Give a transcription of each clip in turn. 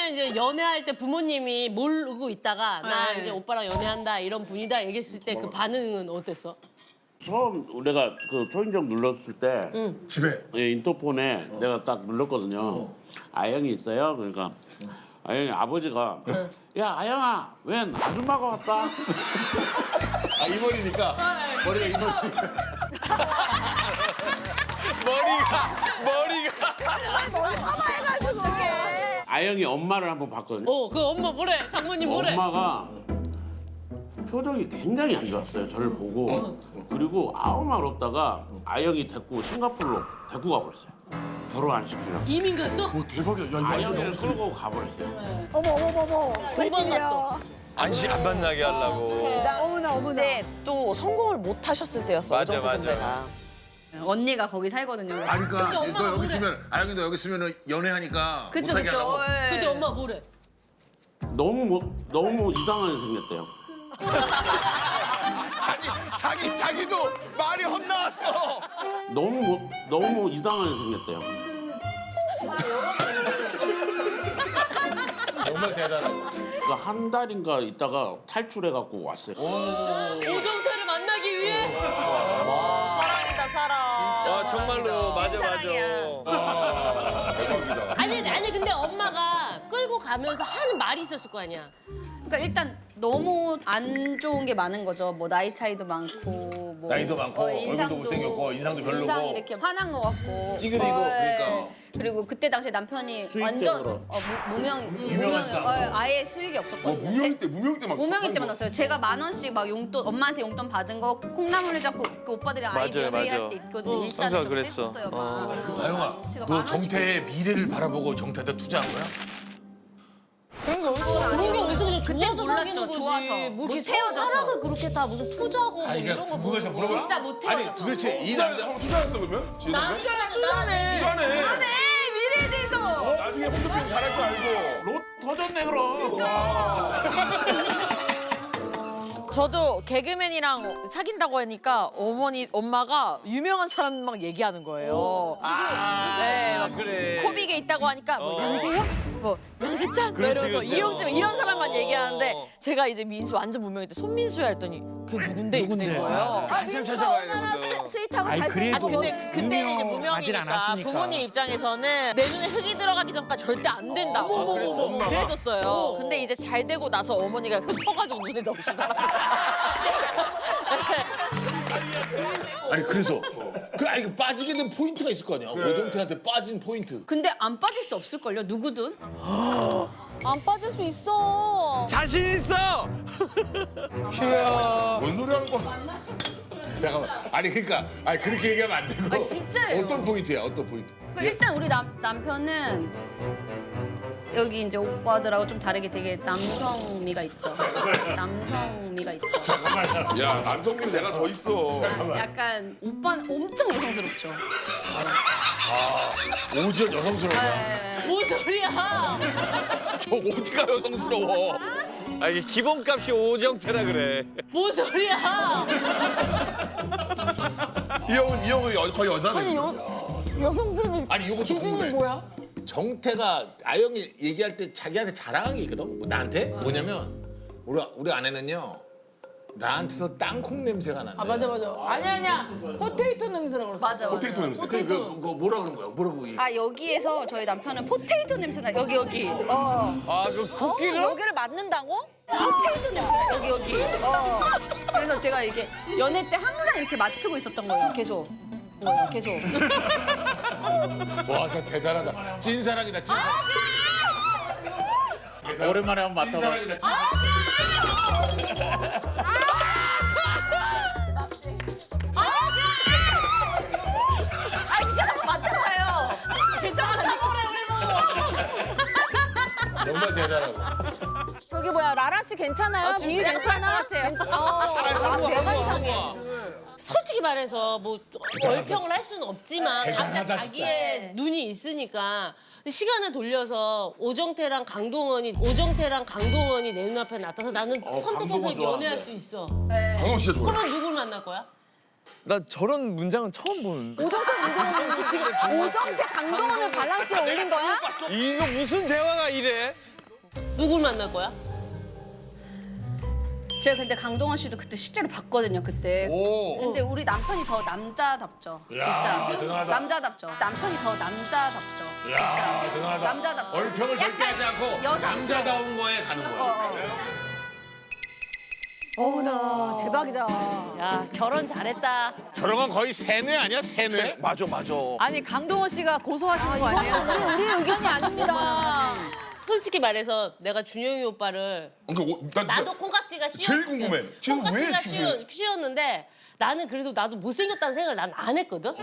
처음에 이제 연애할 때 부모님이 모르고 있다가 나 이제 오빠랑 연애한다 이런 분이다 얘기했을 때 그 반응은 어땠어? 처음 내가 그 초인종 눌렀을 때 집에. 예, 인터폰에 내가 딱 눌렀거든요. 아영이 있어요. 그러니까 아영이 아버지가 야 아영아 웬 아줌마가 왔다. 아 이모니까. 머리가 이모니까. 아영이 엄마를 한번 봤거든요. 그 엄마 뭐래? 장모님 뭐래? 엄마가 표정이 굉장히 안 좋았어요. 저를 보고. 그리고 아무 말 없다가 아영이 데리고 싱가포르로 데리고 가버렸어요. 결혼 안 시키려고. 이민 갔어? 오 대박이야. 야 이거 아영이를 끌고 가버렸어요. 어머. 도망갔어. 안 만나게 하려고. 어머나. 근데 또 성공을 못 하셨을 때였어. 맞아, 오정태 맞아. 선배가. 언니가 거기 살거든요. 아니 그러니까 그치, 엄마가 너 여기 그래. 있으면 아영이도 여기 있으면 연애하니까 그쵸, 못하게 그쵸. 하려고. 예. 근데 엄마 뭐래? 너무 이상하게 생겼대요. 자기도 말이 헛나왔어. 너무 이상하게 생겼대요. 정말 대단하고. 그 한 달인가 있다가 탈출해갖고 왔어요. 오정태를 만나기 위해? 사랑이다 사랑. 아 정말로 맞아. 아니 근데 엄마가 끌고 가면서 하는 말이 있었을 거 아니야. 그러니까 일단 너무 안 좋은 게 많은 거죠. 뭐 나이 차이도 많고, 뭐 나이도 많고, 얼굴도 못생겼고, 인상도 별로고. 인상이 이렇게 화난 것 같고. 찌그리고, 그러니까. 그리고 그때 당시에 남편이 수익적으로. 완전 유명한 사람. 아예 수익이 없었거든요. 무명일 때 막. 무명일 때 만났어요. 제가 10,000원씩 막 용돈 엄마한테 용돈 받은 거 콩나물을 잡고 그 오빠들이랑 맞아요, 아이디어 맞아. 회의할 때 있거든요. 일단 항상 좀 그랬어. 했었어요, 막. 아영아, 제가 너 10,000원씩 정태의 미래를 바라보고 정태한테 투자한 거야? 그런 게 어디서 그냥 좋아서 몰랐죠, 사귀는 거지. 좋아서. 뭐 뭐 이렇게 세워져서. 사랑을 그렇게 다 무슨 투자고 뭐 아니 이런 그냥 거 궁금해서 물어봐. 진짜 못 아니 헤어졌어. 도대체 이 남자 투자했어 그러면? 나는 투자네. 투자네. 미래에 대해서. 나중에 홈쇼핑 잘할 줄 알고. 로 터졌네 그럼. 저도 개그맨이랑 사귄다고 하니까 엄마가 유명한 사람 막 얘기하는 거예요. 네, 막 그래. 코빅에 있다고 하니까 뭐 양세형? 뭐 양세찬? 뭐 이러면서 그렇지. 이용진 이런 사람만 어. 얘기하는데 제가 이제 민수 완전 무명인데 손민수야 했더니 그게 누군데? 이렇게 된 거예요. 한참 찾아봐야 되거든. 스윗하고 아니, 잘생겼고 그래도 그때는 이제 유명하진 무명이니까 않았으니까. 부모님 입장에서는 내 눈에 흙이 들어가기 전까지 절대 안 된다고 그랬었어요. 근데 이제 잘 되고 나서 어머니가 흙 퍼가지고 눈에 넣으시더라고요. 아니 그래서 아니 그 빠지게 된 포인트가 있을 거 아니야? 오정태한테 빠진 포인트. 근데 안 빠질 수 없을걸요, 누구든? 안 빠질 수 있어. 자신 있어. 뭔 소리 하는 거야? 잠깐만. 아니 그러니까 아니 그렇게 얘기하면 안 되고. 아니, 진짜예요. 어떤 포인트야? 어떤 포인트? 그러니까 일단 우리 남편은 여기 이제 오빠들하고 좀 다르게 되게 남성미가 있죠. 남성미가 있죠. 야 남성님 내가 더 있어. 약간 오빠는 엄청 여성스럽죠. 오지연 여성스러워. 네. 뭔 소리야? 저 어디가 여성스러워. 아 이게 기본값이 오정태라 그래. 뭔 소리야? 이 형은 거의 여자네. 아니 이거 좀 궁금해. 뭐야? 정태가 아영이 얘기할 때 자기한테 자랑한 게 있거든. 뭐 나한테 뭐냐면 우리 아내는요 나한테서 땅콩 냄새가 난다. 맞아. 아니야. 포테이토 냄새라고 그랬어. 맞아. 포테이토 냄새. 그 뭐라 그런 거야? 뭐라고? 아 여기에서 저희 남편은 포테이토 냄새나 여기. 아그 쿠키는? 여기를 맞는다고? 포테이토 냄새 여기. 그래서 제가 이렇게 연애 때 항상 이렇게 맡고 있었던 거예요. 계속. 계속. 와, 진짜 대단하다. 찐사랑이다, 찐사랑. 오랜만에 한번 맡아봐. 찐사랑이다, 찐사랑. 아 진짜 한번 맡아봐요. 괜찮아. 정말 대단하고. 저기 뭐야 라라 씨 괜찮아요? 비위 괜찮아? 내가 이상해. 솔직히 말해서 뭐 얼평을 할 수는 없지만 각자 대단하다, 자기의 눈이 있으니까 시간을 돌려서 오정태랑 강동원이 내 눈앞에 나타나서 나는 선택해서 강동원 연애할 좋아하는데. 수 있어. 강원 씨가 좋아해. 그러면 누굴 만날 거야? 나 저런 문장은 처음 보는데. 오정태 강동원을 밸런스에 올린 거야? 이거 무슨 대화가 이래? 누굴 만날 거야? 제가 근데 강동원 씨도 그때 실제로 봤거든요, 그때. 오. 근데 우리 남편이 더 남자답죠. 야, 진짜. 대단하다. 남자답죠. 남편이 더 남자답죠. 야, 대단하다. 남자답죠. 얼평을 절대 하지 않고 여자. 남자다운 거에 가는 거야. 어머나 대박이다. 야 결혼 잘했다. 저런 건 거의 세뇌 아니야? 세뇌? 맞아 맞아. 아니 강동원 씨가 고소하신 거 아니에요? 우리 의견이 아닙니다. 솔직히 말해서 내가 준영이 오빠를 그러니까 난 나도 콩깍지가 씌웠 제일 궁금해. 지금 왜 콩깍지가 지금 씌웠는데 나는 그래도 나도 못생겼다는 생각을 난 안 했거든.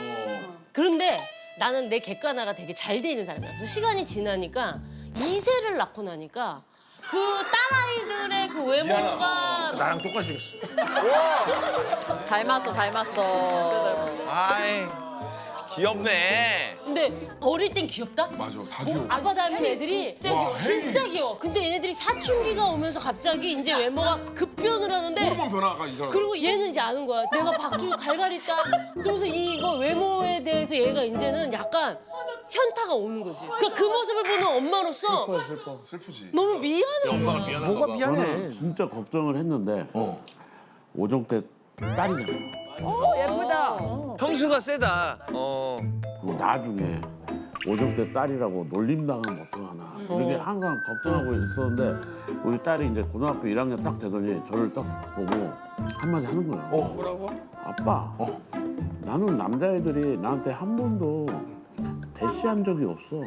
그런데 나는 내 객관화가 되게 잘 돼 있는 사람이야. 그래서 시간이 지나니까 2세를 낳고 나니까 그 딸아이들의 그 외모가 나랑 똑같이 생겼어. 닮았어. 아이 귀엽네. 근데 어릴 땐 귀엽다? 맞아 다 귀여워. 아빠 닮은 애들이 진짜 귀여워. 근데 얘네들이 사춘기가 오면서 갑자기 이제 외모가 급변을 하는데 호르몬 변화가 이 사람. 그리고 얘는 이제 아는 거야. 내가 박주 갈갈이다. 그러면서 이거 외모에 대해서 얘가 이제는 약간 현타가 오는 거지. 그러니까 그 모습을 보는 엄마로서 슬프지. 너무 미안해. 엄마가 미안한가 봐. 저는 진짜 걱정을 했는데 오정 때 딸이잖아요. 예쁘다. 형수가 세다. 그리고 나중에 오정 때 딸이라고 놀림당하면 어떡하나 이렇게 항상 걱정하고 있었는데 우리 딸이 이제 고등학교 1학년 딱 되더니 저를 딱 보고 한마디 하는 거야. 뭐라고? 아빠, 나는 남자애들이 나한테 한 번도 대시한 적이 없어.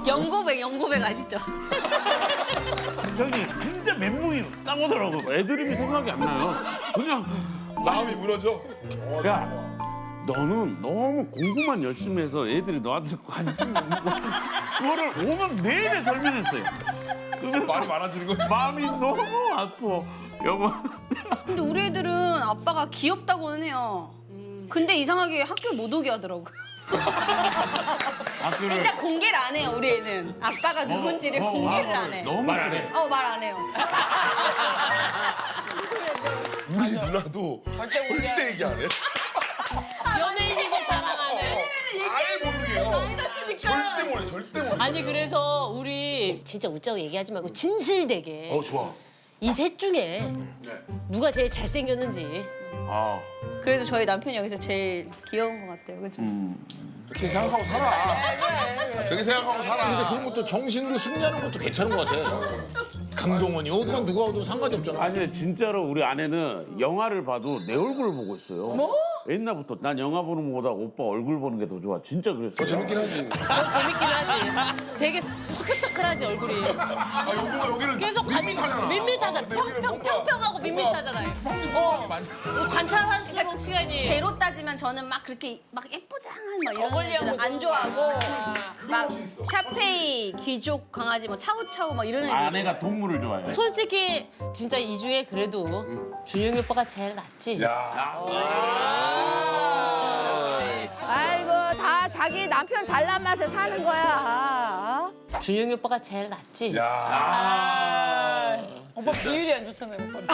영고백 아시죠? 형이 진짜 멘붕이 딱 오더라고. 애드립이 생각이 안 나요. 그냥 마음이 무너져. 야, 너는 너무 공부만 열심히 해서 애들이 너한테 관심 없는 거 그거를 5년 내내 설명했어요. 그러면 말이 많아지는 거지. 마음이 너무 아파. 여보. 근데 우리 애들은 아빠가 귀엽다고는 해요. 근데 이상하게 학교 못 오게 하더라고요. 학교를 일단 공개를 안 해요, 우리 애는. 아빠가 누군지를 공개를 안 해. 너무 말 안 해. 말 안 해요. 우리 누나도 절대 얘기 안 해. 연예인인 걸 자랑하네. 아예 모르게요. 절대 몰래 절대 몰래. 아니 그래서 우리 진짜 웃자고 얘기하지 말고 진실되게 좋아. 이 셋 중에 누가 제일 잘생겼는지. 아, 그래도 저희 남편이 여기서 제일 귀여운 것 같아요, 그죠? 그렇게 생각하고 살아. 그렇게 생각하고 살아. 근데 그런 것도 정신으로 승리하는 것도 괜찮은 것 같아. 강동원이 오든 누가 오든 상관이 없잖아. 아니 진짜로 우리 아내는 영화를 봐도 내 얼굴을 보고 있어요. 뭐? 옛날부터 난 영화 보는 것보다 오빠 얼굴 보는 게 더 좋아. 진짜 그랬어. 더 재밌긴 하지. 더 재밌긴 하지. 되게 스펙타클하지 얼굴이. 여기는 계속 밋밋하잖아. 밋밋하잖아. 근데 여기는 뭔가 평평하고 밋밋하잖아요. 관찰할수록 시간이. 배로 따지면 저는 막 그렇게 막 예쁘장한 막 이런 애들은 안 좋아하고 막 샤페이, 귀족 강아지, 뭐 차우차우 막 이런 애들. 아내가 동물을 좋아해. 솔직히 진짜 이 중에 그래도 준영이 오빠가 제일 낫지. 아이고 다 자기 남편 잘난 맛에 사는 거야. 준영이 오빠가 제일 낫지. 오빠 비율이 안 좋잖아요, 오빠.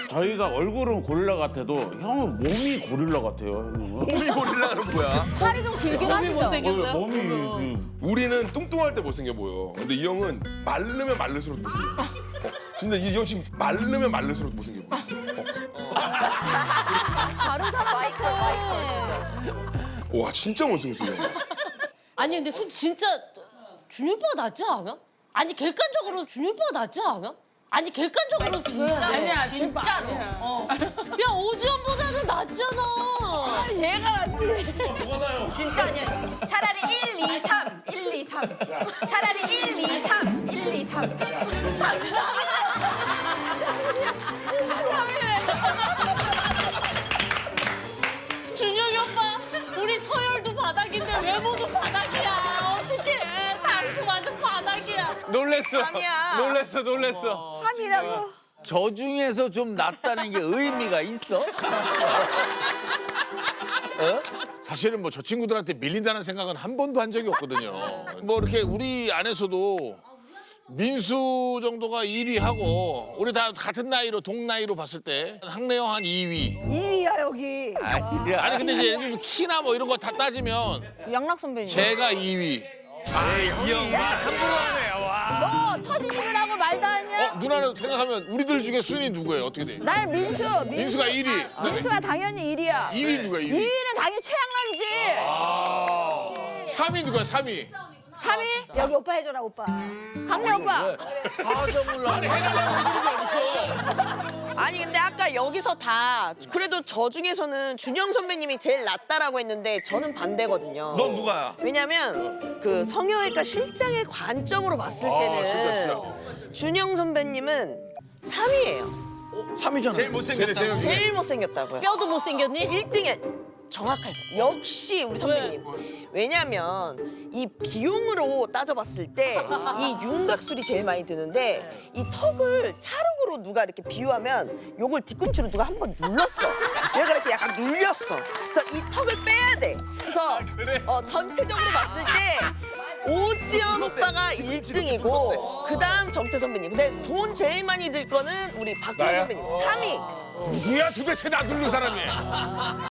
저희가 얼굴은 고릴라 같아도 형은 몸이 고릴라 같아요. 형은. 몸이 고릴라는 뭐야? 팔이 좀 길긴 몸이 하시죠. 못생겼어요? 몸이 우리는 뚱뚱할 때 못생겨 보여. 근데 이 형은 마르면 마를수록 못생겨. 진짜 이 형 지금 마르면 마를수록 못생겨 보여. 다른 사람 같아. 와 진짜 못생겼어 이 형. 아니 근데 진짜 준영 오빠가 낫지 않아? 아니 객관적으로 준영 오빠가 낫지 않아? 아니 객관적으로 진짜 아니야, 진짜로. 야 오지연보다는 낫잖아. 얘가 낫지. 진짜 아니야. 차라리 1, 2, 3. 1, 2, 3. 차라리 1, 2, 3. 1, 2, 3. 당신 준영이 오빠 우리 서열도 바닥인데 외모도 바닥이야. 어떡해. 당신 완전 바닥이야. 놀랬어. 아니야. 놀랬어. 3이라고. 저 중에서 좀 낫다는 게 의미가 있어? 사실은 뭐 저 친구들한테 밀린다는 생각은 한 번도 한 적이 없거든요. 뭐 이렇게 우리 안에서도 민수 정도가 1위 하고 우리 다 같은 나이로 동나이로 봤을 때 학내형 한 2위. 2위야 여기. 아니 근데 이제 예를 들면 키나 뭐 이런 거 다 따지면 양락 선배님. 제가 2위. 이 형 말 함부로 하네. 와. 너 터진 입을 하고 말 누나는 생각하면 우리들 중에 순위 누구예요? 어떻게 돼? 날 민수. 민수가 1위. 민수가 당연히 1위야. 2위 누가 2위? 2위는 당연히 최양락이지. 3위 누가 3위? 3위? 여기 오빠 해줘라 오빠. 강래 오빠. 4점을 나는 아니 근데 아까 여기서 다 그래도 저 중에서는 준영 선배님이 제일 낫다라고 했는데 저는 반대거든요. 넌 누가야? 왜냐면 그 성형외과 실장의 관점으로 봤을 때는 진짜. 준영 선배님은 3위예요. 3위잖아. 제일 못생겼다. 제일 못생겼다고요. 뼈도 못 생겼니? 1등에 정확하죠. 역시 우리 선배님. 왜냐면 이 비용으로 따져봤을 때 이 윤곽술이 제일 많이 드는데 이 턱을 찰흙으로 누가 이렇게 비유하면 요걸 뒤꿈치로 누가 한번 눌렀어. 얘가 이렇게 약간 눌렸어. 그래서 이 턱을 빼야 돼. 그래서 전체적으로 봤을 때 오지연 오빠가 1등이고 그다음 정태 선배님. 근데 돈 제일 많이 들 거는 우리 박준호 나야? 선배님 3위. 누구야 도대체 나 누른 사람이?